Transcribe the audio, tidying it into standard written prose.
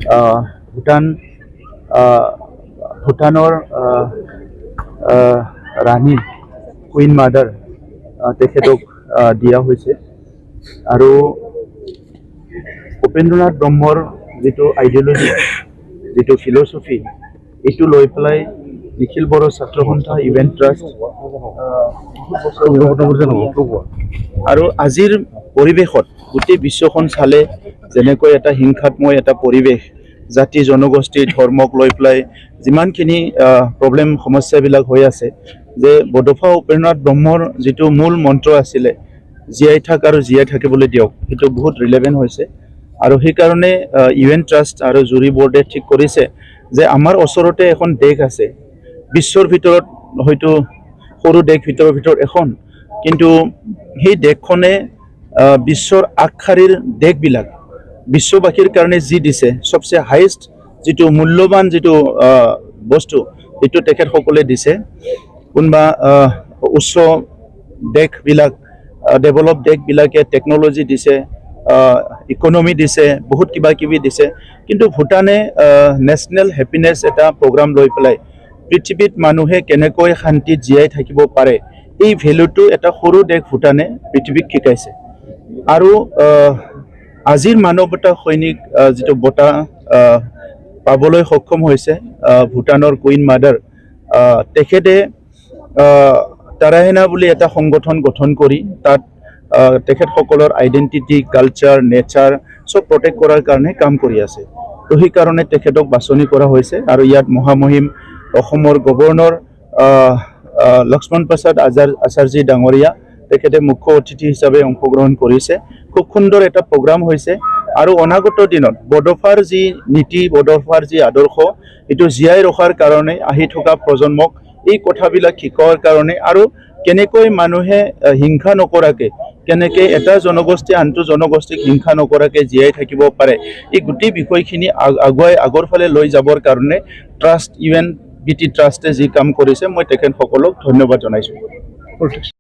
ভূটান ভূটানৰ ৰাণী queen mother তেখেতক দিয়া হৈছে আৰু উপেন্দ্ৰনাথ ব্ৰহ্মৰ যিটো আইডিঅলজি যিটো ফিলচফি এইটো লৈ পেলাই নিখিল বড়ো ছাত্ৰ সন্থা ইভেন্ট ট্ৰাষ্ট আৰু আজিৰ পৰিৱেশত গোটেই বিশ্বখন চালে যেনেকৈ এটা হিংসাত্মক এটা পৰিৱেশ জাতি জনগোষ্ঠী ধৰ্মক লৈ পেলাই যিমানখিনি প্ৰব্লেম সমস্যাবিলাক হৈ আছে যে বডোফা উপেন্দ্ৰনাথ ব্ৰহ্মৰ যিটো মূল মন্ত্ৰ আছিলে জীয়াই থাক আৰু জীয়াই থাকিবলৈ দিয়ক সেইটো বহুত ৰিলেভেণ্ট হৈছে আৰু সেইকাৰণে ইভেন্ট ট্ৰাষ্ট আৰু জুৰি বৰ্ডে ঠিক কৰিছে যে আমাৰ ওচৰতে এখন দেশ আছে বিশ্বৰ ভিতৰত হয়তো সৰু দেশ ভিতৰত এখন কিন্তু সেই দেশখনে বিশ্বৰ আগশাৰীৰ দেশবিলাক বিশ্ববাসীৰ কাৰণে যি দিছে সবচে হাইয়েষ্ট যিটো মূল্যৱান যিটো বস্তু সেইটো তেখেতসকলে দিছে কোনোবা উচ্চ দেশবিলাক ডেভেলপ দেশবিলাকে টেকনলজি দিছে ইকনমি দিছে বহুত কিবা কিবি দিছে কিন্তু ভূটানে নেশ্যনেল হেপিনেছ এটা প্ৰগ্ৰাম লৈ পেলাই পৃথিৱীত মানুহে কেনেকৈ শান্তিত জীয়াই থাকিব পাৰে এই ভেলুটো এটা সৰু দেশ ভূটানে পৃথিৱীক শিকাইছে আৰু আজিৰ মানৱতা সৈনিক যিটো বঁটা পাবলৈ সক্ষম হৈছে ভূটানৰ কুইন মাদাৰ তেখেতে তাৰাহেনা বুলি এটা সংগঠন গঠন কৰি তাত তেখেতসকলৰ আইডেন্টিটি কালচাৰ নেচাৰ সব প্ৰটেক্ট কৰাৰ কাৰণে কাম কৰি আছে তো সেইকাৰণে তেখেতক বাছনি কৰা হৈছে আৰু ইয়াত মহামহিম অসমৰ গভৰ্ণৰ লক্ষ্মণ প্ৰসাদ আচাৰ্যী ডাঙৰীয়া তেখেতে মুখ্য অতিথি হিচাপে অংশগ্ৰহণ কৰিছে খুব সুন্দৰ এটা প্ৰগ্ৰাম হৈছে আৰু অনাগত দিনত বডোফাৰ যি নীতি বডোফাৰ যি আদৰ্শ এইটো জীয়াই ৰখাৰ কাৰণে আহি থকা প্ৰজন্মক এই কথাবিলাক শিকোৱাৰ কাৰণে আৰু কেনেকৈ মানুহে হিংসা নকৰাকে কেনেকৈ এটা জনগোষ্ঠী আনটো জনগোষ্ঠীক হিংসা নকৰাকে জীয়াই থাকিব পাৰে এই গোটেই বিষয়খিনি আগুৱাই আগৰ ফালে লৈ যাবৰ কাৰণে ট্ৰাষ্ট ইভেন্ট বিটি ট্ৰাষ্টে যি কাম কৰিছে মই তেখেতসকলক ধন্যবাদ জনাইছোঁ।